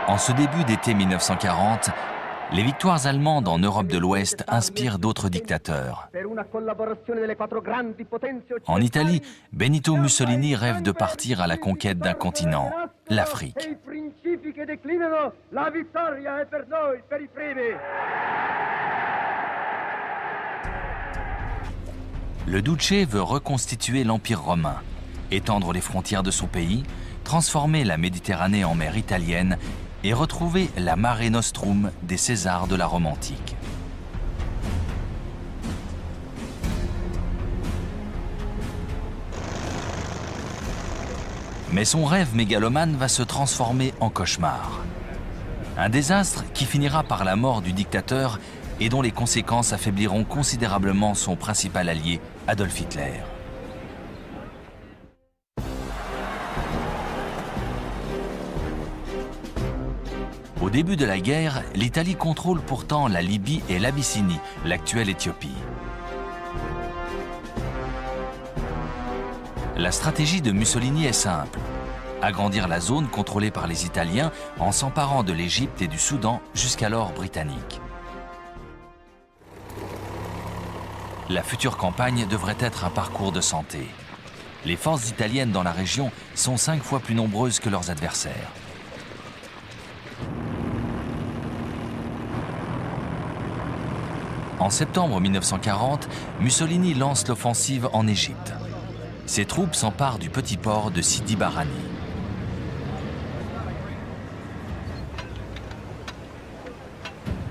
En ce début d'été 1940, les victoires allemandes en Europe de l'Ouest inspirent d'autres dictateurs. En Italie, Benito Mussolini rêve de partir à la conquête d'un continent, l'Afrique. Le Duce veut reconstituer l'Empire romain, étendre les frontières de son pays, transformer la Méditerranée en mer italienne et retrouver la Mare Nostrum des Césars de la Rome antique. Mais son rêve mégalomane va se transformer en cauchemar. Un désastre qui finira par la mort du dictateur et dont les conséquences affaibliront considérablement son principal allié, Adolf Hitler. Au début de la guerre, l'Italie contrôle pourtant la Libye et l'Abyssinie, l'actuelle Éthiopie. La stratégie de Mussolini est simple: agrandir la zone contrôlée par les Italiens en s'emparant de l'Égypte et du Soudan, jusqu'alors britanniques. La future campagne devrait être un parcours de santé. Les forces italiennes dans la région sont 5 fois plus nombreuses que leurs adversaires. En septembre 1940, Mussolini lance l'offensive en Égypte. Ses troupes s'emparent du petit port de Sidi Barrani.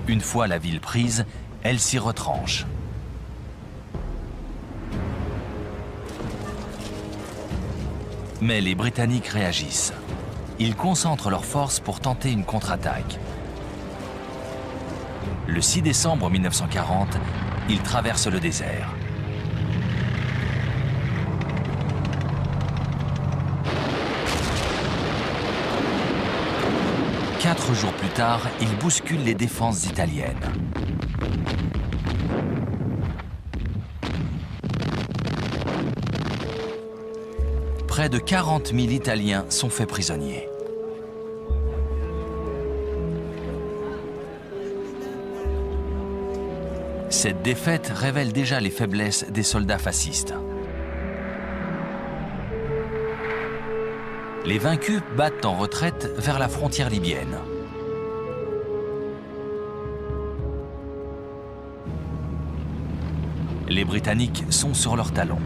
Une fois la ville prise, elle s'y retranche. Mais les Britanniques réagissent. Ils concentrent leurs forces pour tenter une contre-attaque. Le 6 décembre 1940, ils traversent le désert. Quatre jours plus tard, ils bousculent les défenses italiennes. Près de 40 000 Italiens sont faits prisonniers. Cette défaite révèle déjà les faiblesses des soldats fascistes. Les vaincus battent en retraite vers la frontière libyenne. Les Britanniques sont sur leurs talons.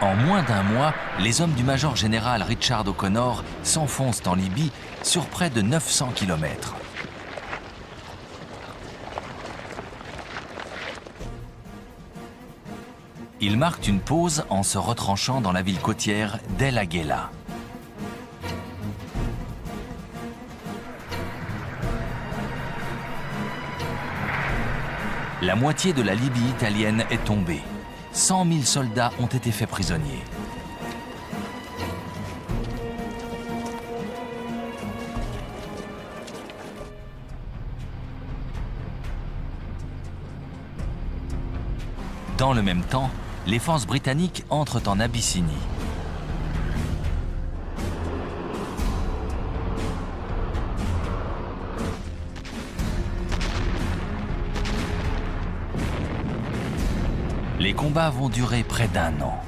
En moins d'un mois, les hommes du major général Richard O'Connor s'enfoncent en Libye sur près de 900 km. Ils marquent une pause en se retranchant dans la ville côtière d'El Agheila. La moitié de la Libye italienne est tombée. 100 000 soldats ont été faits prisonniers. Dans le même temps, les forces britanniques entrent en Abyssinie. Les combats vont durer près d'1 an.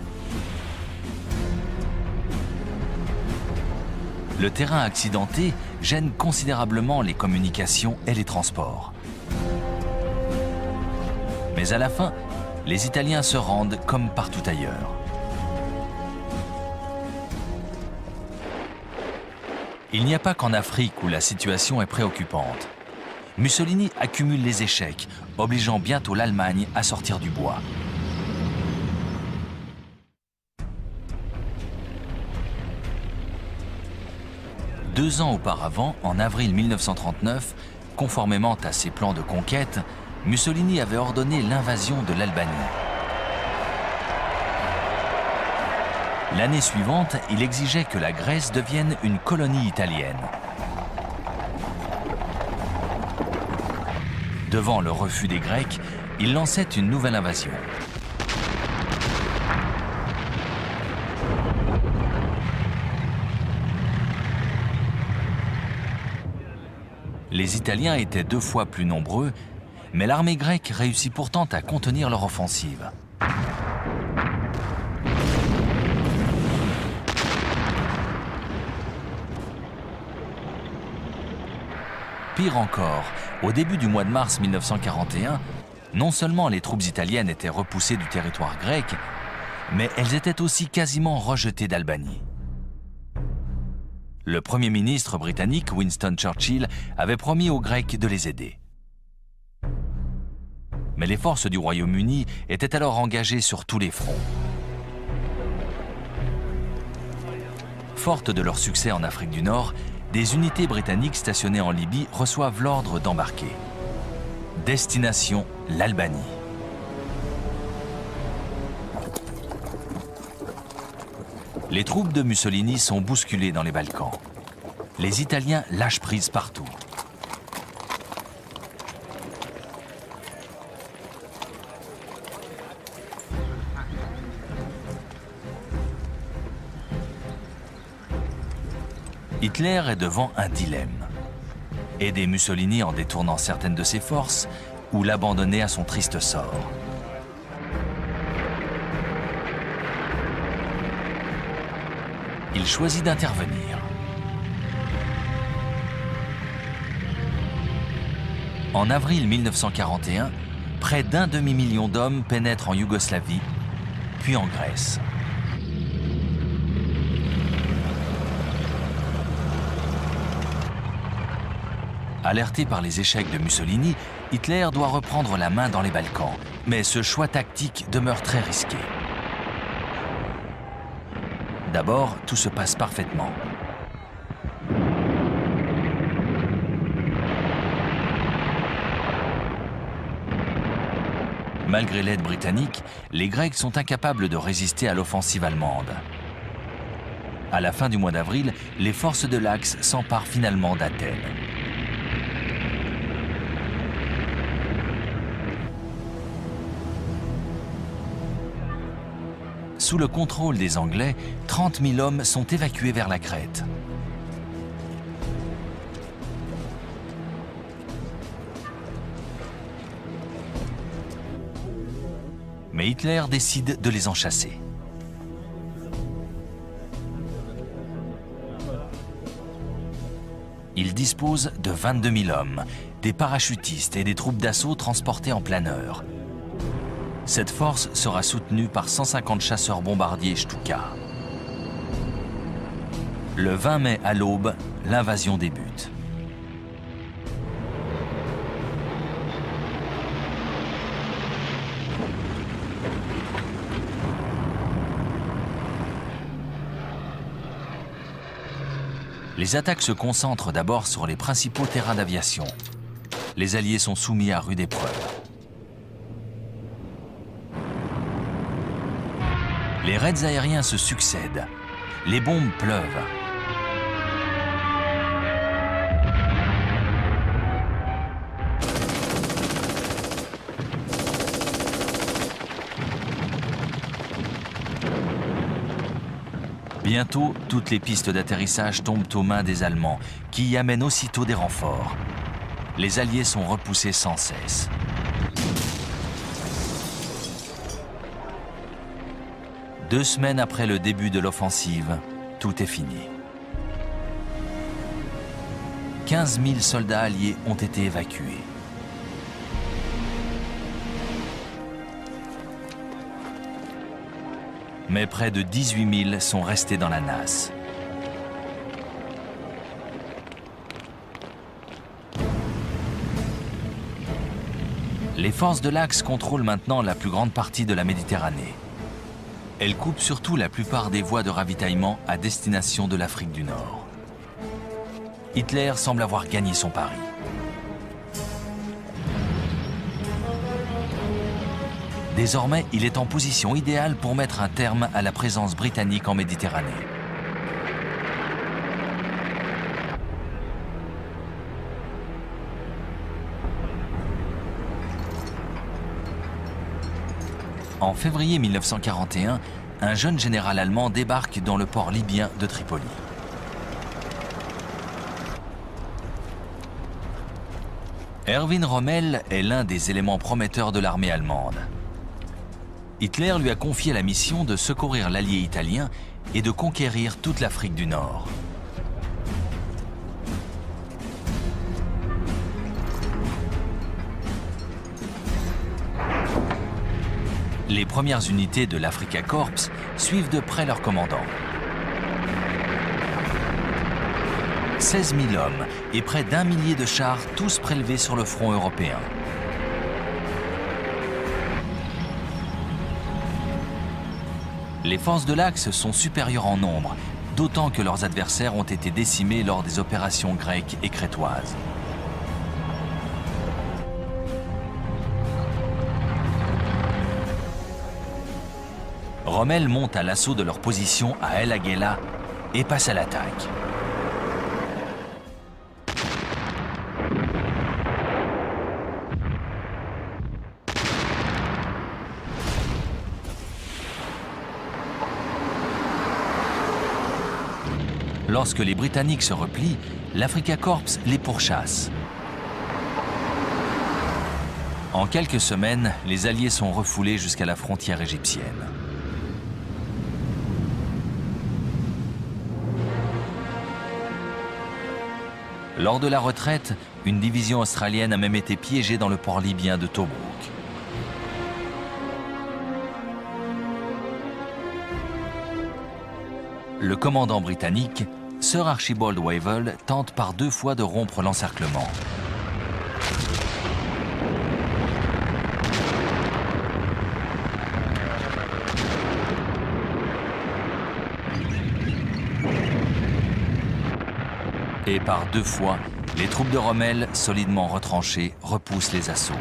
Le terrain accidenté gêne considérablement les communications et les transports. Mais à la fin, les Italiens se rendent comme partout ailleurs. Il n'y a pas qu'en Afrique où la situation est préoccupante. Mussolini accumule les échecs, obligeant bientôt l'Allemagne à sortir du bois. Deux ans auparavant, en avril 1939, conformément à ses plans de conquête, Mussolini avait ordonné l'invasion de l'Albanie. L'année suivante, il exigeait que la Grèce devienne une colonie italienne. Devant le refus des Grecs, il lançait une nouvelle invasion. Les Italiens étaient 2 fois plus nombreux, mais l'armée grecque réussit pourtant à contenir leur offensive. Pire encore, au début du mois de mars 1941, non seulement les troupes italiennes étaient repoussées du territoire grec, mais elles étaient aussi quasiment rejetées d'Albanie. Le Premier ministre britannique Winston Churchill avait promis aux Grecs de les aider. Mais les forces du Royaume-Uni étaient alors engagées sur tous les fronts. Fortes de leur succès en Afrique du Nord, des unités britanniques stationnées en Libye reçoivent l'ordre d'embarquer. Destination, l'Albanie. Les troupes de Mussolini sont bousculées dans les Balkans. Les Italiens lâchent prise partout. Hitler est devant un dilemme. Aider Mussolini en détournant certaines de ses forces ou l'abandonner à son triste sort. Il choisit d'intervenir. En avril 1941, près d'1 demi-million d'hommes pénètrent en Yougoslavie, puis en Grèce. Alerté par les échecs de Mussolini, Hitler doit reprendre la main dans les Balkans, mais ce choix tactique demeure très risqué. D'abord, tout se passe parfaitement. Malgré l'aide britannique, les Grecs sont incapables de résister à l'offensive allemande. À la fin du mois d'avril, les forces de l'Axe s'emparent finalement d'Athènes. Sous le contrôle des Anglais, 30 000 hommes sont évacués vers la Crète. Mais Hitler décide de les en chasser. Il dispose de 22 000 hommes, des parachutistes et des troupes d'assaut transportées en planeur. Cette force sera soutenue par 150 chasseurs bombardiers Stuka. Le 20 mai à l'aube, l'invasion débute. Les attaques se concentrent d'abord sur les principaux terrains d'aviation. Les Alliés sont soumis à rude épreuve. Les raids aériens se succèdent. Les bombes pleuvent. Bientôt, toutes les pistes d'atterrissage tombent aux mains des Allemands, qui y amènent aussitôt des renforts. Les Alliés sont repoussés sans cesse. Deux semaines après le début de l'offensive, tout est fini. 15 000 soldats alliés ont été évacués. Mais près de 18 000 sont restés dans la nasse. Les forces de l'Axe contrôlent maintenant la plus grande partie de la Méditerranée. Elles coupent surtout la plupart des voies de ravitaillement à destination de l'Afrique du Nord. Hitler semble avoir gagné son pari. Désormais, il est en position idéale pour mettre un terme à la présence britannique en Méditerranée. En février 1941, un jeune général allemand débarque dans le port libyen de Tripoli. Erwin Rommel est l'un des éléments prometteurs de l'armée allemande. Hitler lui a confié la mission de secourir l'allié italien et de conquérir toute l'Afrique du Nord. Les premières unités de l'Afrika Korps suivent de près leur commandant. 16 000 hommes et près d'1 millier de chars, tous prélevés sur le front européen. Les forces de l'Axe sont supérieures en nombre, d'autant que leurs adversaires ont été décimés lors des opérations grecques et crétoises. Rommel monte à l'assaut de leur position à El Agheila et passe à l'attaque. Lorsque les Britanniques se replient, l'Afrika Korps les pourchasse. En quelques semaines, les Alliés sont refoulés jusqu'à la frontière égyptienne. Lors de la retraite, une division australienne a même été piégée dans le port libyen de Tobrouk. Le commandant britannique, Sir Archibald Wavell, tente par 2 fois de rompre l'encerclement. Et par 2 fois, les troupes de Rommel, solidement retranchées, repoussent les assauts.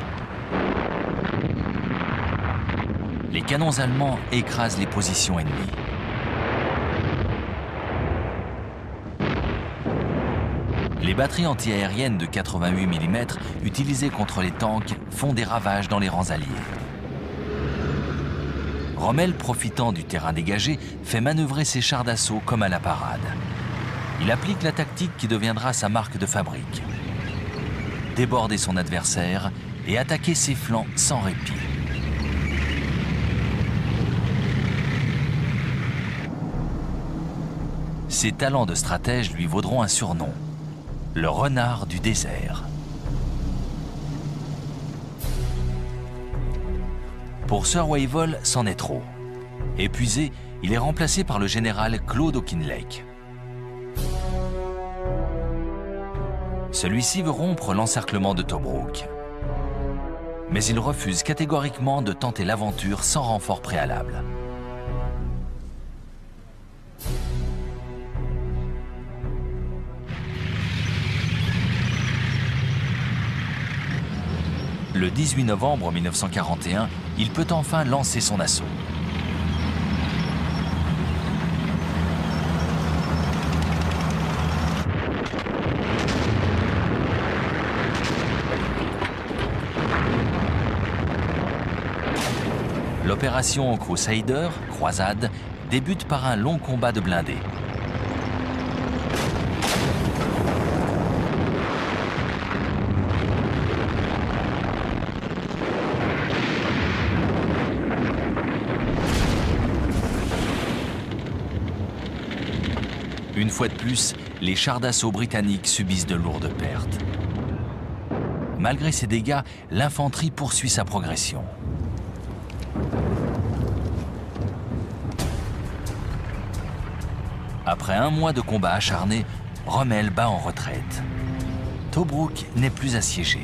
Les canons allemands écrasent les positions ennemies. Les batteries antiaériennes de 88 mm utilisées contre les tanks font des ravages dans les rangs alliés. Rommel, profitant du terrain dégagé, fait manœuvrer ses chars d'assaut comme à la parade. Il applique la tactique qui deviendra sa marque de fabrique. Déborder son adversaire et attaquer ses flancs sans répit. Ses talents de stratège lui vaudront un surnom, le renard du désert. Pour Sir Wavell, c'en est trop. Épuisé, il est remplacé par le général Claude Auchinleck. Celui-ci veut rompre l'encerclement de Tobrouk. Mais il refuse catégoriquement de tenter l'aventure sans renfort préalable. Le 18 novembre 1941, il peut enfin lancer son assaut. L'opération Crusader, croisade, débute par un long combat de blindés. Une fois de plus, les chars d'assaut britanniques subissent de lourdes pertes. Malgré ces dégâts, l'infanterie poursuit sa progression. Après 1 mois de combat acharné, Rommel bat en retraite. Tobrouk n'est plus assiégé.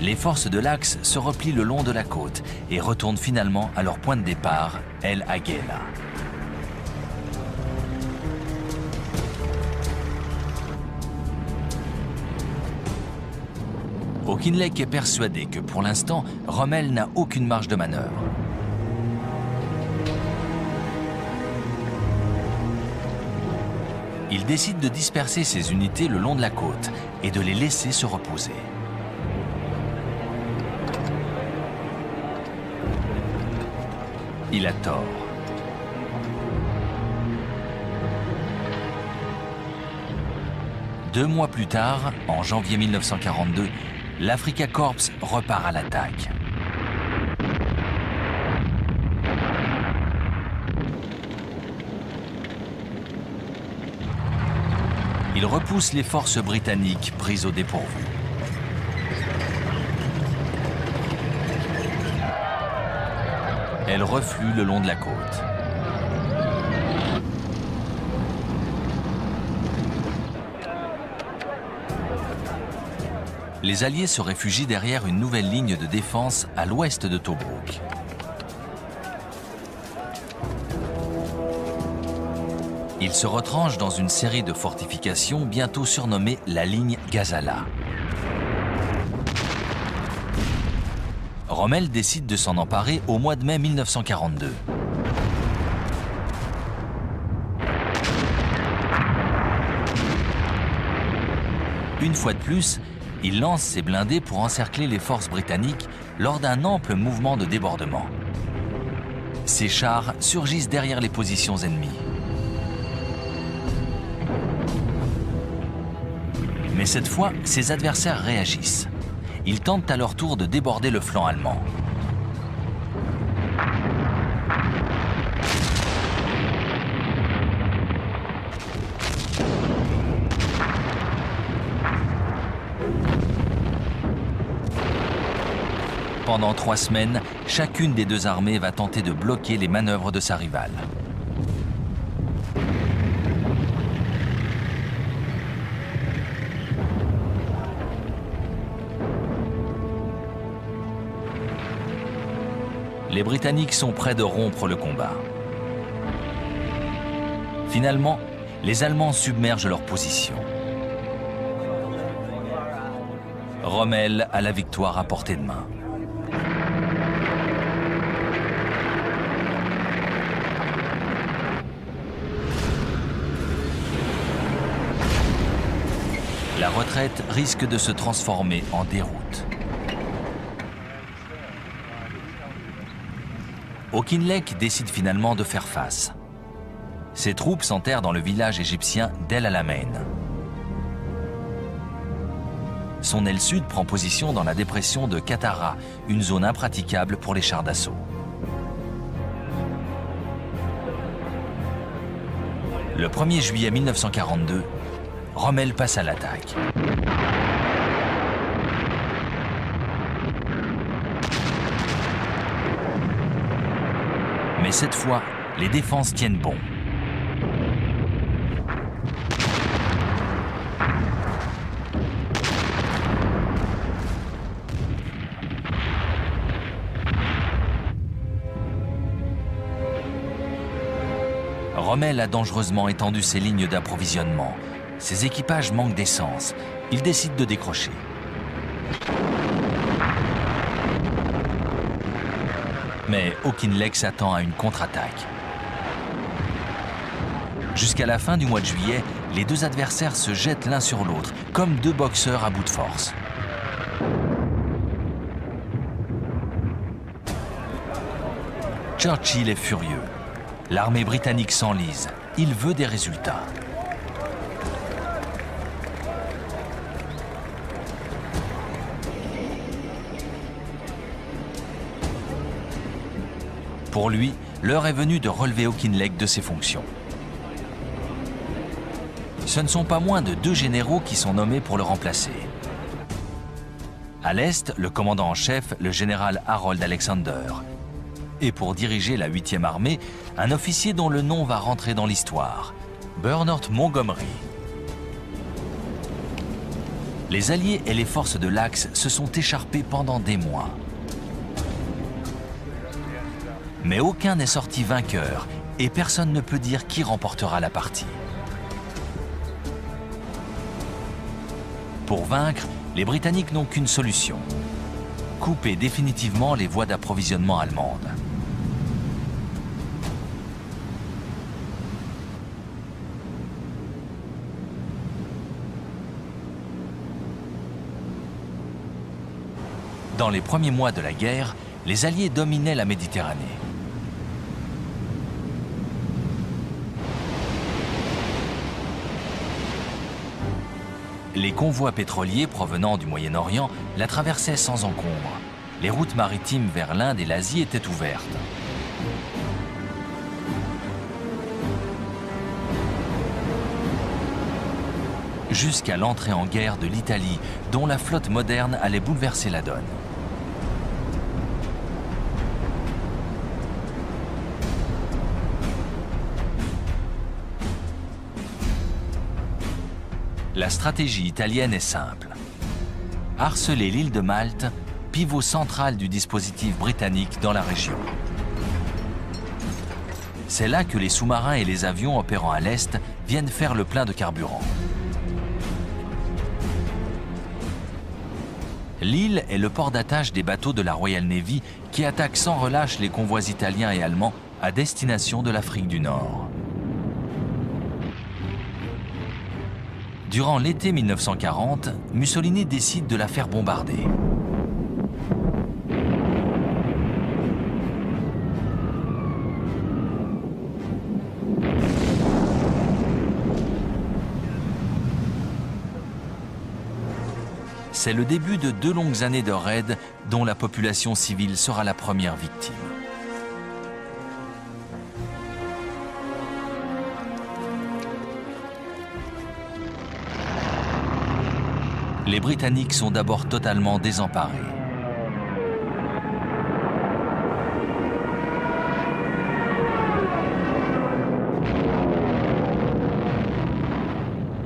Les forces de l'Axe se replient le long de la côte et retournent finalement à leur point de départ, El Agheila. Auchinleck est persuadé que pour l'instant, Rommel n'a aucune marge de manœuvre. Il décide de disperser ses unités le long de la côte et de les laisser se reposer. Il a tort. 2 mois plus tard, en janvier 1942, l'Afrika Korps repart à l'attaque. Il repousse les forces britanniques prises au dépourvu. Elles refluent le long de la côte. Les Alliés se réfugient derrière une nouvelle ligne de défense à l'ouest de Tobrouk. Ils se retranchent dans une série de fortifications bientôt surnommée la ligne Gazala. Rommel décide de s'en emparer au mois de mai 1942. Une fois de plus, il lance ses blindés pour encercler les forces britanniques lors d'un ample mouvement de débordement. Ces chars surgissent derrière les positions ennemies. Mais cette fois, ses adversaires réagissent. Ils tentent à leur tour de déborder le flanc allemand. Pendant 3 semaines, chacune des deux armées va tenter de bloquer les manœuvres de sa rivale. Les Britanniques sont près de rompre le combat. Finalement, les Allemands submergent leur position. Rommel a la victoire à portée de main. La retraite risque de se transformer en déroute. Auchinleck décide finalement de faire face. Ses troupes s'enterrent dans le village égyptien d'El Alamein. Son aile sud prend position dans la dépression de Katara, une zone impraticable pour les chars d'assaut. Le 1er juillet 1942, Rommel passe à l'attaque. Mais cette fois, les défenses tiennent bon. Rommel a dangereusement étendu ses lignes d'approvisionnement. Ses équipages manquent d'essence. Il décide de décrocher. Mais Auchinleck s'attend à une contre-attaque. Jusqu'à la fin du mois de juillet, les deux adversaires se jettent l'un sur l'autre, comme deux boxeurs à bout de force. Churchill est furieux. L'armée britannique s'enlise. Il veut des résultats. Pour lui, l'heure est venue de relever Auchinleck de ses fonctions. Ce ne sont pas moins de 2 généraux qui sont nommés pour le remplacer. À l'Est, le commandant en chef, le général Harold Alexander. Et pour diriger la 8e armée, un officier dont le nom va rentrer dans l'histoire, Bernard Montgomery. Les Alliés et les forces de l'Axe se sont écharpés pendant des mois. Mais aucun n'est sorti vainqueur et personne ne peut dire qui remportera la partie. Pour vaincre, les Britanniques n'ont qu'une solution: couper définitivement les voies d'approvisionnement allemandes. Dans les premiers mois de la guerre, les Alliés dominaient la Méditerranée. Les convois pétroliers provenant du Moyen-Orient la traversaient sans encombre. Les routes maritimes vers l'Inde et l'Asie étaient ouvertes. Jusqu'à l'entrée en guerre de l'Italie, dont la flotte moderne allait bouleverser la donne. La stratégie italienne est simple. Harceler l'île de Malte, pivot central du dispositif britannique dans la région. C'est là que les sous-marins et les avions opérant à l'est viennent faire le plein de carburant. L'île est le port d'attache des bateaux de la Royal Navy qui attaquent sans relâche les convois italiens et allemands à destination de l'Afrique du Nord. Durant l'été 1940, Mussolini décide de la faire bombarder. C'est le début de 2 longues années de raids dont la population civile sera la première victime. Les Britanniques sont d'abord totalement désemparés.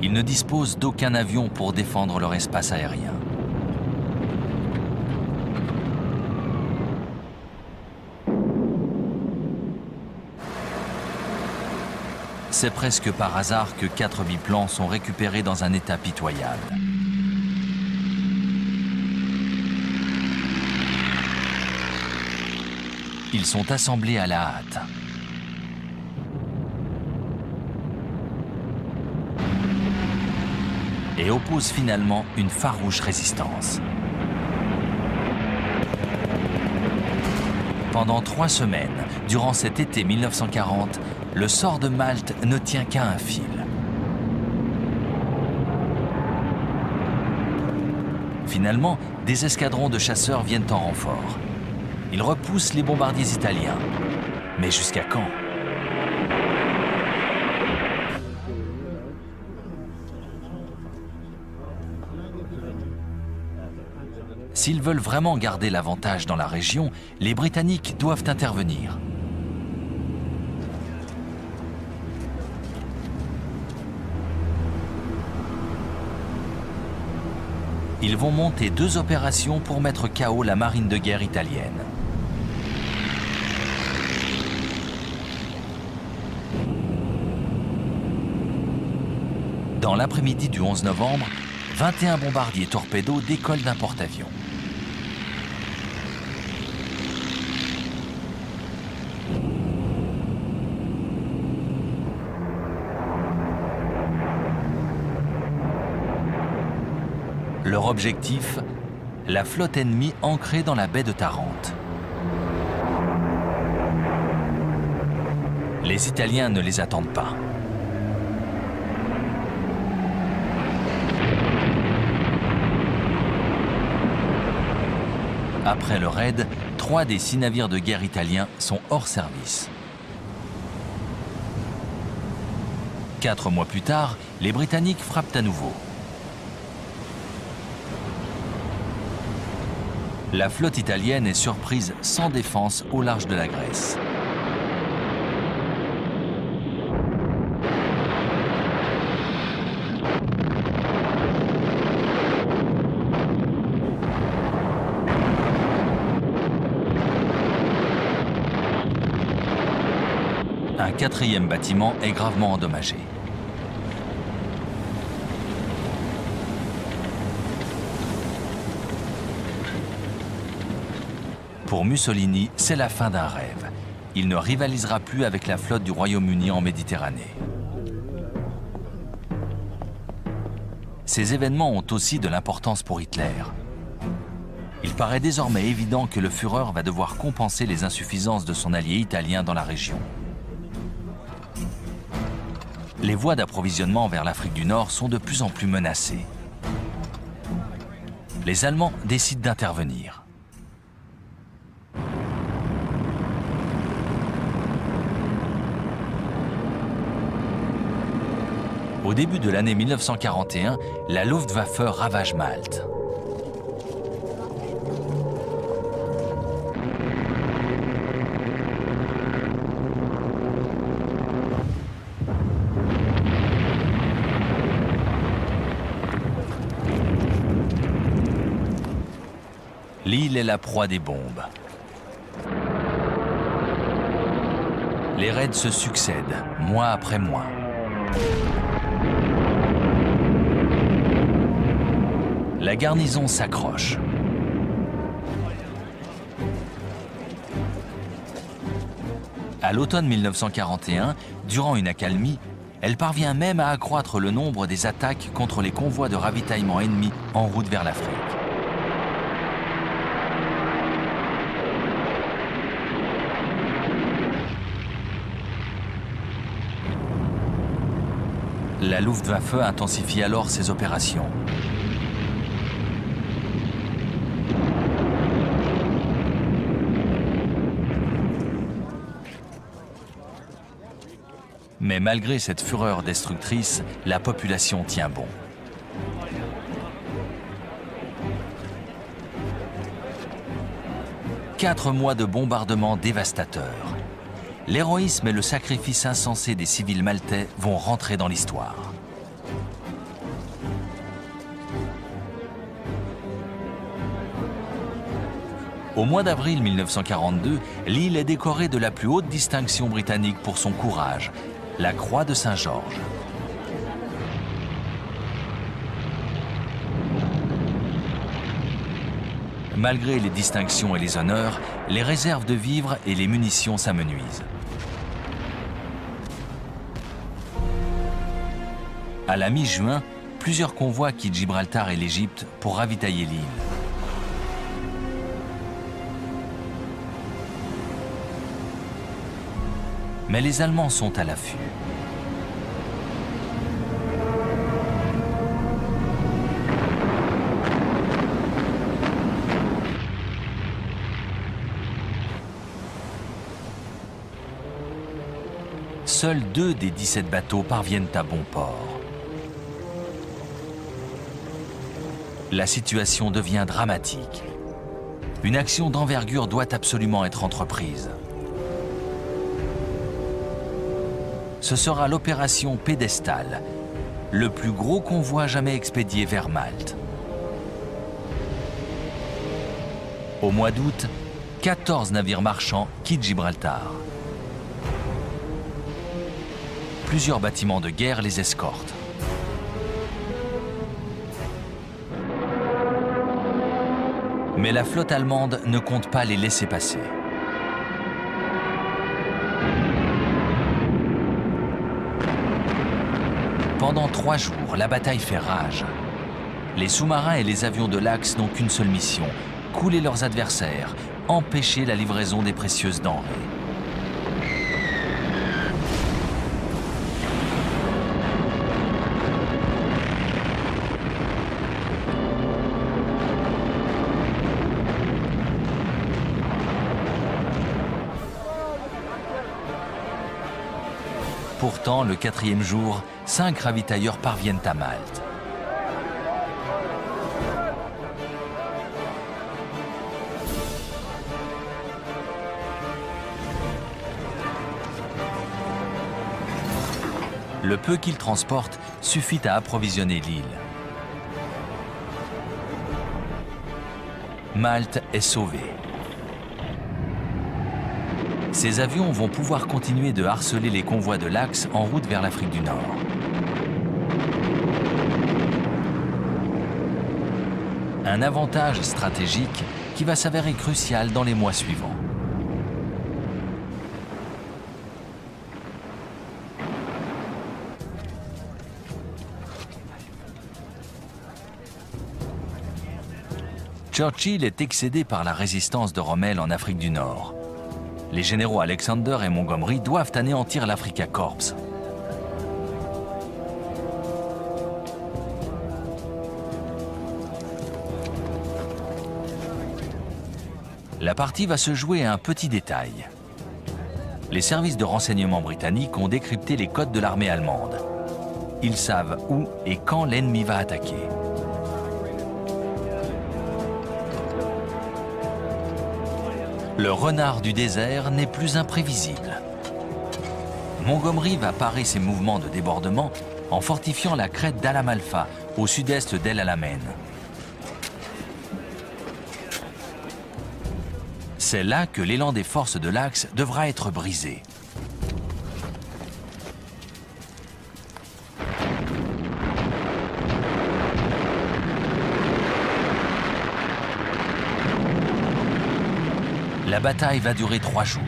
Ils ne disposent d'aucun avion pour défendre leur espace aérien. C'est presque par hasard que 4 biplans sont récupérés dans un état pitoyable. Ils sont assemblés à la hâte. Et opposent finalement une farouche résistance. Pendant 3 semaines, durant cet été 1940, le sort de Malte ne tient qu'à un fil. Finalement, des escadrons de chasseurs viennent en renfort. Ils repoussent les bombardiers italiens. Mais jusqu'à quand ? S'ils veulent vraiment garder l'avantage dans la région, les Britanniques doivent intervenir. Ils vont monter 2 opérations pour mettre KO la marine de guerre italienne. Dans l'après-midi du 11 novembre, 21 bombardiers torpédos décollent d'un porte-avions. Leur objectif, la flotte ennemie ancrée dans la baie de Tarente. Les Italiens ne les attendent pas. Après le raid, 3 des 6 navires de guerre italiens sont hors service. 4 mois plus tard, les Britanniques frappent à nouveau. La flotte italienne est surprise sans défense au large de la Grèce. Un 4e bâtiment est gravement endommagé. Pour Mussolini, c'est la fin d'un rêve. Il ne rivalisera plus avec la flotte du Royaume-Uni en Méditerranée. Ces événements ont aussi de l'importance pour Hitler. Il paraît désormais évident que le Führer va devoir compenser les insuffisances de son allié italien dans la région. Les voies d'approvisionnement vers l'Afrique du Nord sont de plus en plus menacées. Les Allemands décident d'intervenir. Au début de l'année 1941, la Luftwaffe ravage Malte. L'île est la proie des bombes. Les raids se succèdent, mois après mois. La garnison s'accroche. À l'automne 1941, durant une accalmie, elle parvient même à accroître le nombre des attaques contre les convois de ravitaillement ennemis en route vers l'Afrique. La Luftwaffe intensifie alors ses opérations. Mais malgré cette fureur destructrice, la population tient bon. Quatre mois de bombardements dévastateurs. L'héroïsme et le sacrifice insensé des civils maltais vont rentrer dans l'histoire. Au mois d'avril 1942, l'île est décorée de la plus haute distinction britannique pour son courage, la Croix de Saint-Georges. Malgré les distinctions et les honneurs, les réserves de vivres et les munitions s'amenuisent. À la mi-juin, plusieurs convois quittent Gibraltar et l'Égypte pour ravitailler l'île. Mais les Allemands sont à l'affût. Seuls 2 des 17 bateaux parviennent à bon port. La situation devient dramatique. Une action d'envergure doit absolument être entreprise. Ce sera l'opération Pédestal, le plus gros convoi jamais expédié vers Malte. Au mois d'août, 14 navires marchands quittent Gibraltar. Plusieurs bâtiments de guerre les escortent. Mais la flotte allemande ne compte pas les laisser passer. Pendant 3 jours, la bataille fait rage. Les sous-marins et les avions de l'Axe n'ont qu'une seule mission, couler leurs adversaires, empêcher la livraison des précieuses denrées. Pourtant, le 4e jour, 5 ravitailleurs parviennent à Malte. Le peu qu'ils transportent suffit à approvisionner l'île. Malte est sauvée. Ces avions vont pouvoir continuer de harceler les convois de l'Axe en route vers l'Afrique du Nord. Un avantage stratégique qui va s'avérer crucial dans les mois suivants. Churchill est excédé par la résistance de Rommel en Afrique du Nord. Les généraux Alexander et Montgomery doivent anéantir l'Africa Corps. La partie va se jouer à un petit détail. Les services de renseignement britanniques ont décrypté les codes de l'armée allemande. Ils savent où et quand l'ennemi va attaquer. Le renard du désert n'est plus imprévisible. Montgomery va parer ses mouvements de débordement en fortifiant la crête d'Al Amalfa, au sud-est d'El Alamein. C'est là que l'élan des forces de l'Axe devra être brisé. La bataille va durer 3 jours.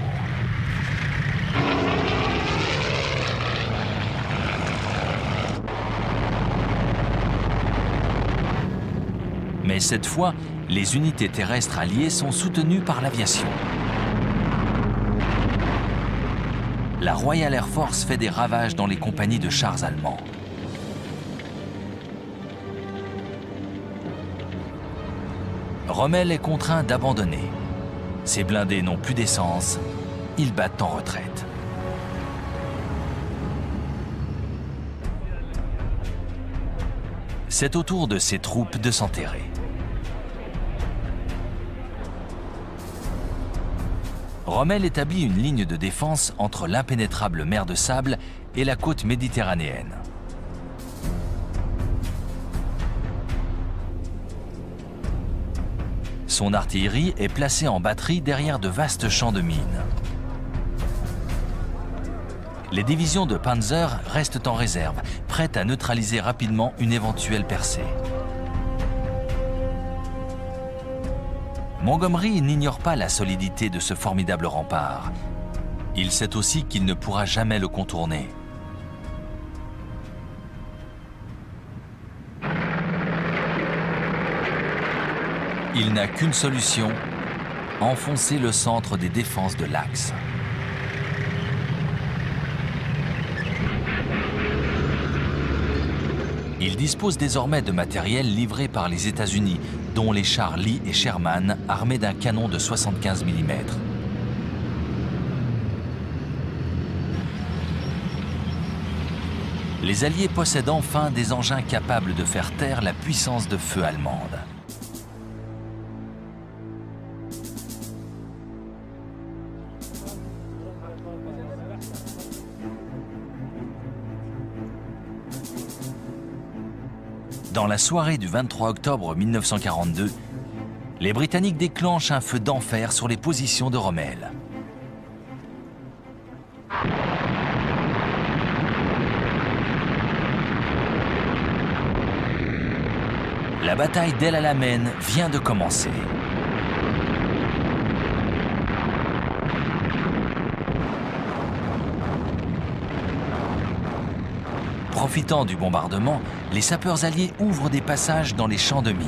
Mais cette fois, les unités terrestres alliées sont soutenues par l'aviation. La Royal Air Force fait des ravages dans les compagnies de chars allemands. Rommel est contraint d'abandonner. Ses blindés n'ont plus d'essence, ils battent en retraite. C'est au tour de ses troupes de s'enterrer. Rommel établit une ligne de défense entre l'impénétrable mer de sable et la côte méditerranéenne. Son artillerie est placée en batterie derrière de vastes champs de mines. Les divisions de Panzer restent en réserve, prêtes à neutraliser rapidement une éventuelle percée. Montgomery n'ignore pas la solidité de ce formidable rempart. Il sait aussi qu'il ne pourra jamais le contourner. Il n'a qu'une solution, enfoncer le centre des défenses de l'Axe. Il dispose désormais de matériel livré par les États-Unis, dont les chars Lee et Sherman, armés d'un canon de 75 mm. Les Alliés possèdent enfin des engins capables de faire taire la puissance de feu allemande. Dans la soirée du 23 octobre 1942, les Britanniques déclenchent un feu d'enfer sur les positions de Rommel. La bataille d'El Alamein vient de commencer. Profitant du bombardement, les sapeurs alliés ouvrent des passages dans les champs de mines.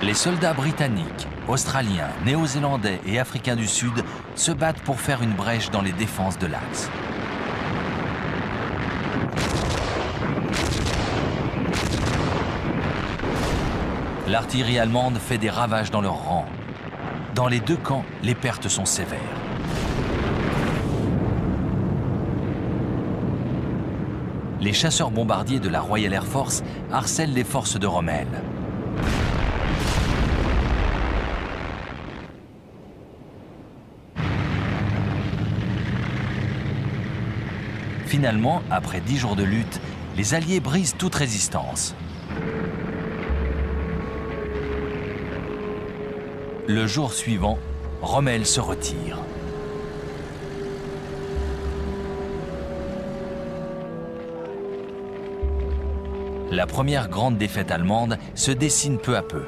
Les soldats britanniques, australiens, néo-zélandais et africains du Sud se battent pour faire une brèche dans les défenses de l'Axe. L'artillerie allemande fait des ravages dans leurs rangs. Dans les deux camps, les pertes sont sévères. Les chasseurs bombardiers de la Royal Air Force harcèlent les forces de Rommel. Finalement, après 10 jours de lutte, les Alliés brisent toute résistance. Le jour suivant, Rommel se retire. La première grande défaite allemande se dessine peu à peu.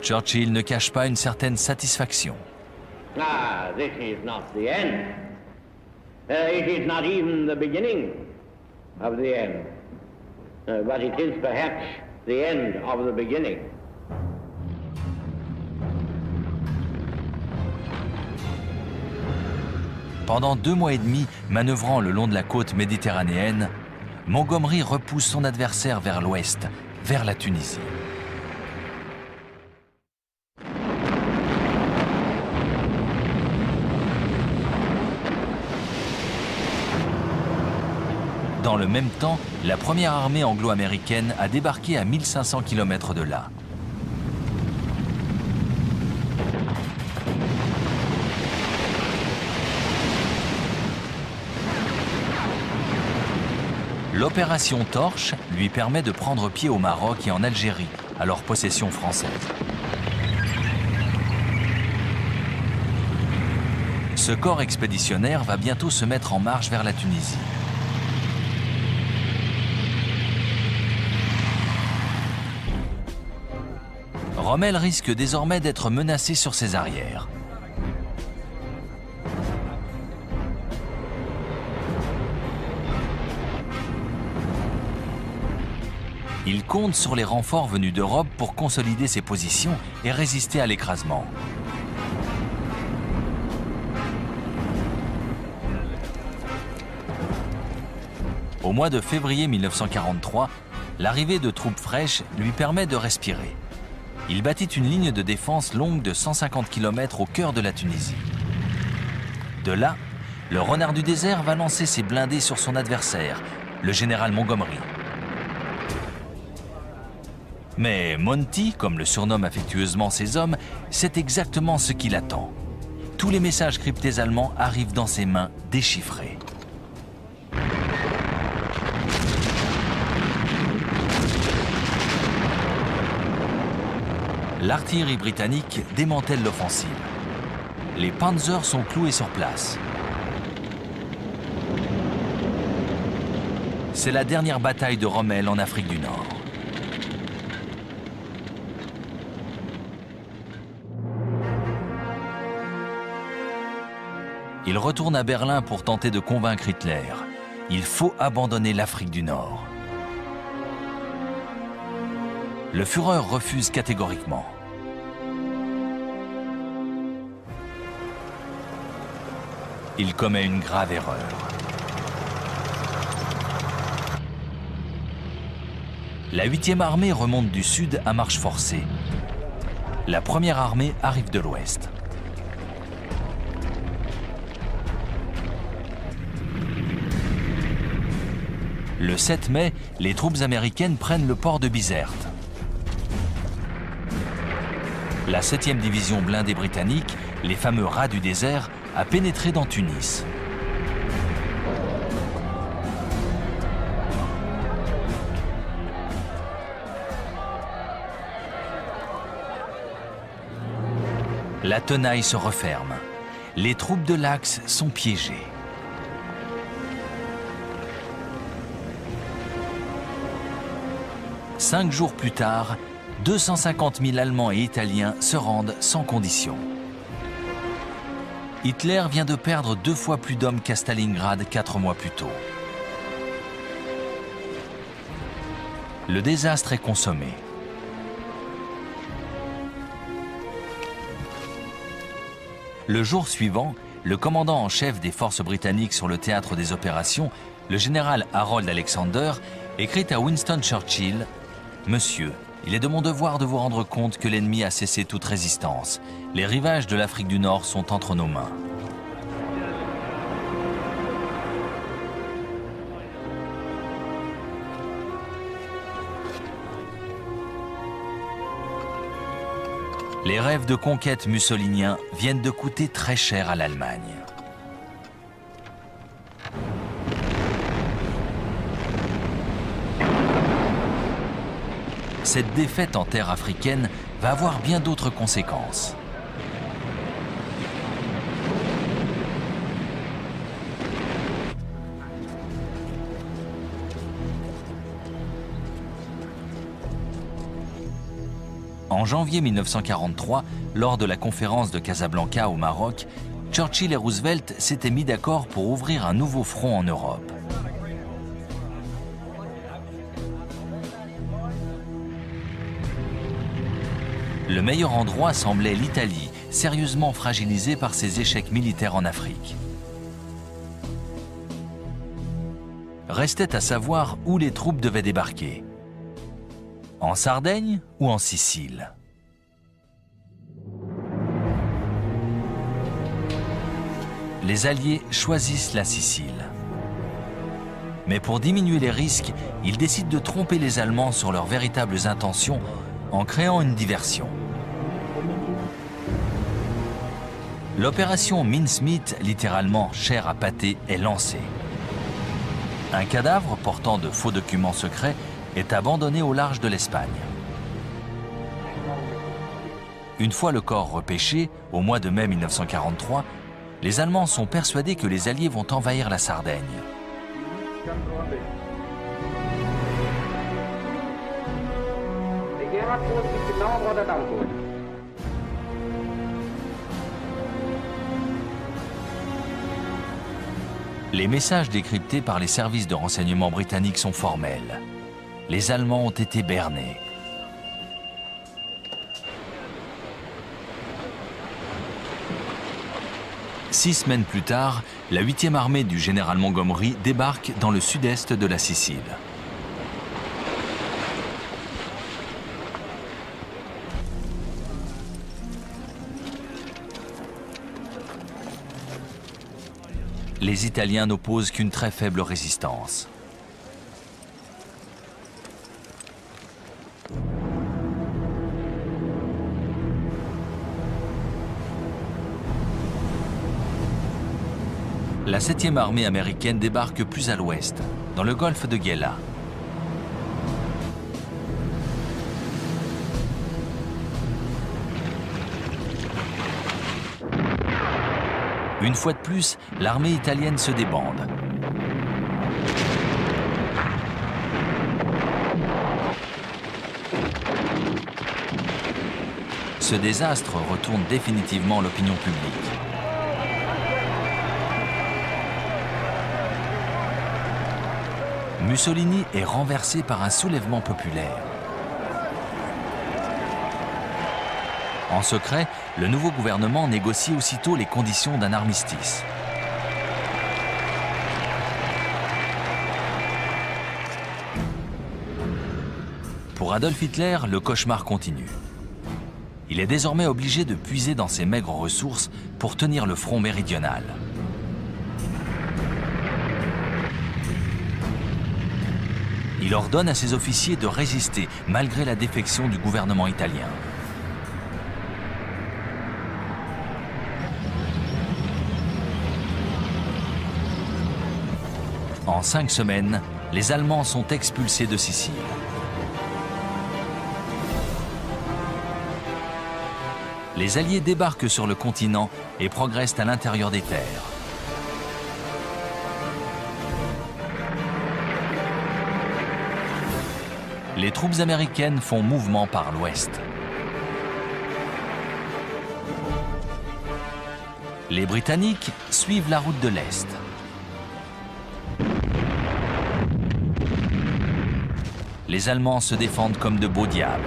Churchill ne cache pas une certaine satisfaction. Ah, this is not the end. It is not even the beginning of the end. But it is perhaps the end of the beginning. Pendant 2 mois et demi, manœuvrant le long de la côte méditerranéenne, Montgomery repousse son adversaire vers l'ouest, vers la Tunisie. Dans le même temps, la première armée anglo-américaine a débarqué à 1500 km de là. L'opération Torche lui permet de prendre pied au Maroc et en Algérie, alors possession française. Ce corps expéditionnaire va bientôt se mettre en marche vers la Tunisie. Rommel risque désormais d'être menacé sur ses arrières. Il compte sur les renforts venus d'Europe pour consolider ses positions et résister à l'écrasement. Au mois de février 1943, l'arrivée de troupes fraîches lui permet de respirer. Il bâtit une ligne de défense longue de 150 km au cœur de la Tunisie. De là, le renard du désert va lancer ses blindés sur son adversaire, le général Montgomery. Mais Monty, comme le surnomment affectueusement ses hommes, sait exactement ce qu'il attend. Tous les messages cryptés allemands arrivent dans ses mains déchiffrés. L'artillerie britannique démantèle l'offensive. Les Panzers sont cloués sur place. C'est la dernière bataille de Rommel en Afrique du Nord. Il retourne à Berlin pour tenter de convaincre Hitler. Il faut abandonner l'Afrique du Nord. Le Führer refuse catégoriquement. Il commet une grave erreur. La 8e armée remonte du sud à marche forcée. La première armée arrive de l'ouest. Le 7 mai, les troupes américaines prennent le port de Bizerte. La 7e division blindée britannique, les fameux rats du désert, a pénétré dans Tunis. La tenaille se referme. Les troupes de l'Axe sont piégées. Cinq jours plus tard, 250 000 Allemands et Italiens se rendent sans condition. Hitler vient de perdre 2 fois plus d'hommes qu'à Stalingrad 4 mois plus tôt. Le désastre est consommé. Le jour suivant, le commandant en chef des forces britanniques sur le théâtre des opérations, le général Harold Alexander, écrit à Winston Churchill « Monsieur, il est de mon devoir de vous rendre compte que l'ennemi a cessé toute résistance. Les rivages de l'Afrique du Nord sont entre nos mains. » Les rêves de conquête mussoliniens viennent de coûter très cher à l'Allemagne. Cette défaite en terre africaine va avoir bien d'autres conséquences. En janvier 1943, lors de la conférence de Casablanca au Maroc, Churchill et Roosevelt s'étaient mis d'accord pour ouvrir un nouveau front en Europe. Le meilleur endroit semblait l'Italie, sérieusement fragilisée par ses échecs militaires en Afrique. restait à savoir où les troupes devaient débarquer. En Sardaigne ou en Sicile? Les Alliés choisissent la Sicile. Mais pour diminuer les risques, ils décident de tromper les Allemands sur leurs véritables intentions en créant une diversion. L'opération Mincemeat, littéralement chair à pâté, est lancée. Un cadavre portant de faux documents secrets est abandonné au large de l'Espagne. Une fois le corps repêché, au mois de mai 1943, les Allemands sont persuadés que les Alliés vont envahir la Sardaigne. Les messages décryptés par les services de renseignement britanniques sont formels. Les Allemands ont été bernés. Six semaines plus tard, la 8e armée du général Montgomery débarque dans le sud-est de la Sicile. Les Italiens n'opposent qu'une très faible résistance. La 7e armée américaine débarque plus à l'ouest, dans le golfe de Gela. Une fois de plus, l'armée italienne se débande. Ce désastre retourne définitivement l'opinion publique. Mussolini est renversé par un soulèvement populaire. En secret, le nouveau gouvernement négocie aussitôt les conditions d'un armistice. Pour Adolf Hitler, le cauchemar continue. Il est désormais obligé de puiser dans ses maigres ressources pour tenir le front méridional. Il ordonne à ses officiers de résister malgré la défection du gouvernement italien. En 5 semaines, les Allemands sont expulsés de Sicile. Les Alliés débarquent sur le continent et progressent à l'intérieur des terres. Les troupes américaines font mouvement par l'ouest. Les Britanniques suivent la route de l'Est. Les Allemands se défendent comme de beaux diables.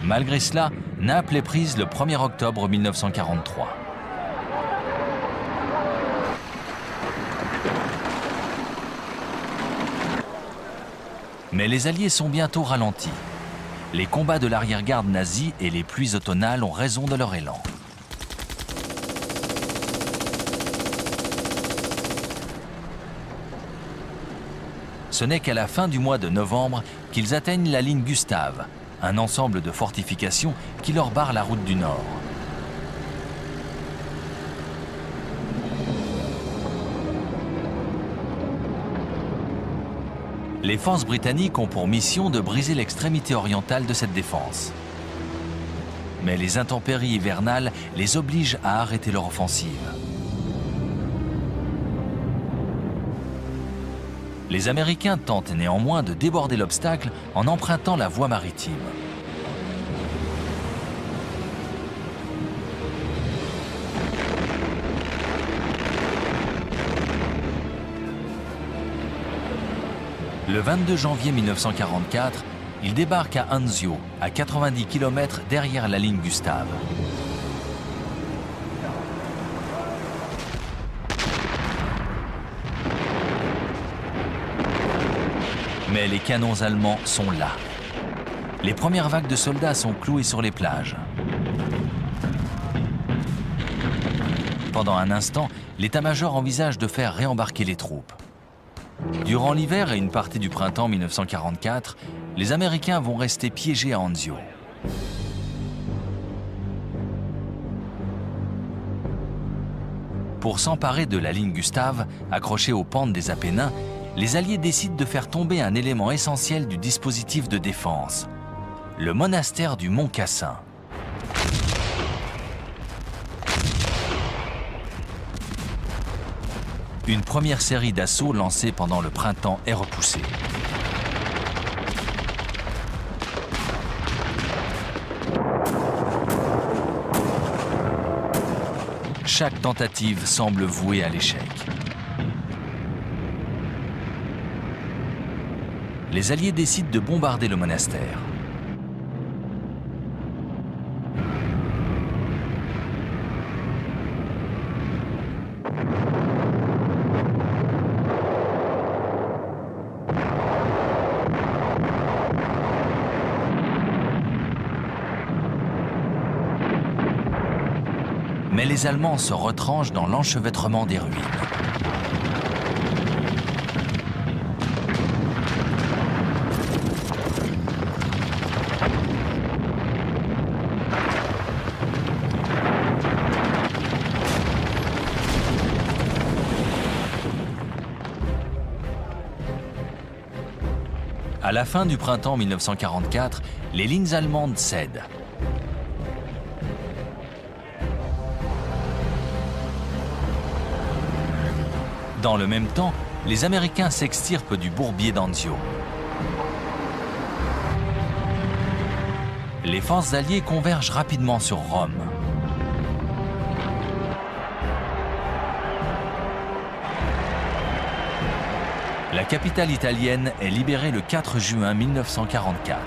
Malgré cela, Naples est prise le 1er octobre 1943. Mais les Alliés sont bientôt ralentis. Les combats de l'arrière-garde nazie et les pluies automnales ont raison de leur élan. Ce n'est qu'à la fin du mois de novembre qu'ils atteignent la ligne Gustave, un ensemble de fortifications qui leur barre la route du Nord. Les forces britanniques ont pour mission de briser l'extrémité orientale de cette défense. Mais les intempéries hivernales les obligent à arrêter leur offensive. Les Américains tentent néanmoins de déborder l'obstacle en empruntant la voie maritime. Le 22 janvier 1944, ils débarquent à Anzio, à 90 km derrière la ligne Gustave. Mais les canons allemands sont là. Les premières vagues de soldats sont clouées sur les plages. Pendant un instant, l'état-major envisage de faire réembarquer les troupes. Durant l'hiver et une partie du printemps 1944, les Américains vont rester piégés à Anzio. Pour s'emparer de la ligne Gustave, accrochée aux pentes des Apennins, les Alliés décident de faire tomber un élément essentiel du dispositif de défense, le monastère du Mont Cassin. Une première série d'assauts lancés pendant le printemps est repoussée. Chaque tentative semble vouée à l'échec. Les Alliés décident de bombarder le monastère. Mais les Allemands se retranchent dans l'enchevêtrement des ruines. À la fin du printemps 1944, les lignes allemandes cèdent. Dans le même temps, les Américains s'extirpent du bourbier d'Anzio. Les forces alliées convergent rapidement sur Rome. La capitale italienne est libérée le 4 juin 1944.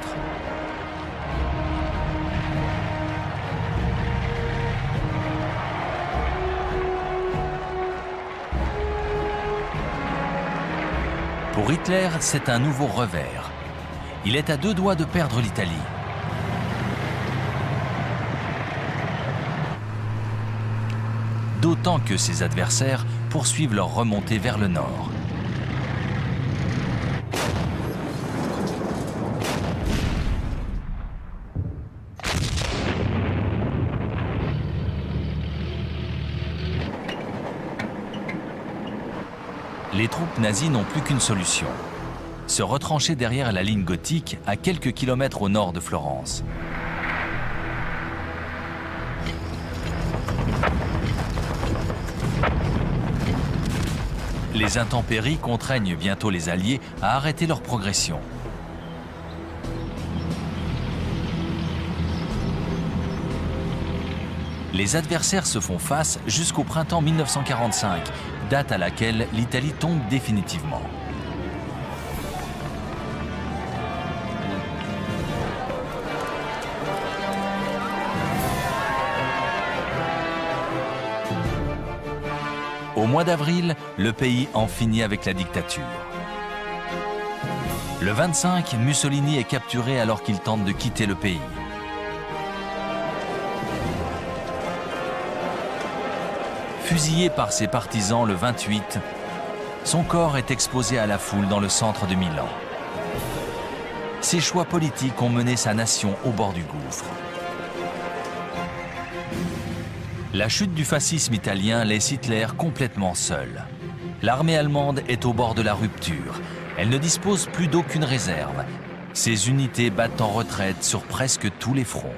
Pour Hitler, c'est un nouveau revers. Il est à deux doigts de perdre l'Italie. D'autant que ses adversaires poursuivent leur remontée vers le nord. Les troupes nazies n'ont plus qu'une solution, se retrancher derrière la ligne gothique à quelques kilomètres au nord de Florence. Les intempéries contraignent bientôt les Alliés à arrêter leur progression. Les adversaires se font face jusqu'au printemps 1945, date à laquelle l'Italie tombe définitivement. Au mois d'avril, le pays en finit avec la dictature. Le 25, Mussolini est capturé alors qu'il tente de quitter le pays. Fusillé par ses partisans le 28, son corps est exposé à la foule dans le centre de Milan. Ses choix politiques ont mené sa nation au bord du gouffre. La chute du fascisme italien laisse Hitler complètement seul. L'armée allemande est au bord de la rupture. Elle ne dispose plus d'aucune réserve. Ses unités battent en retraite sur presque tous les fronts.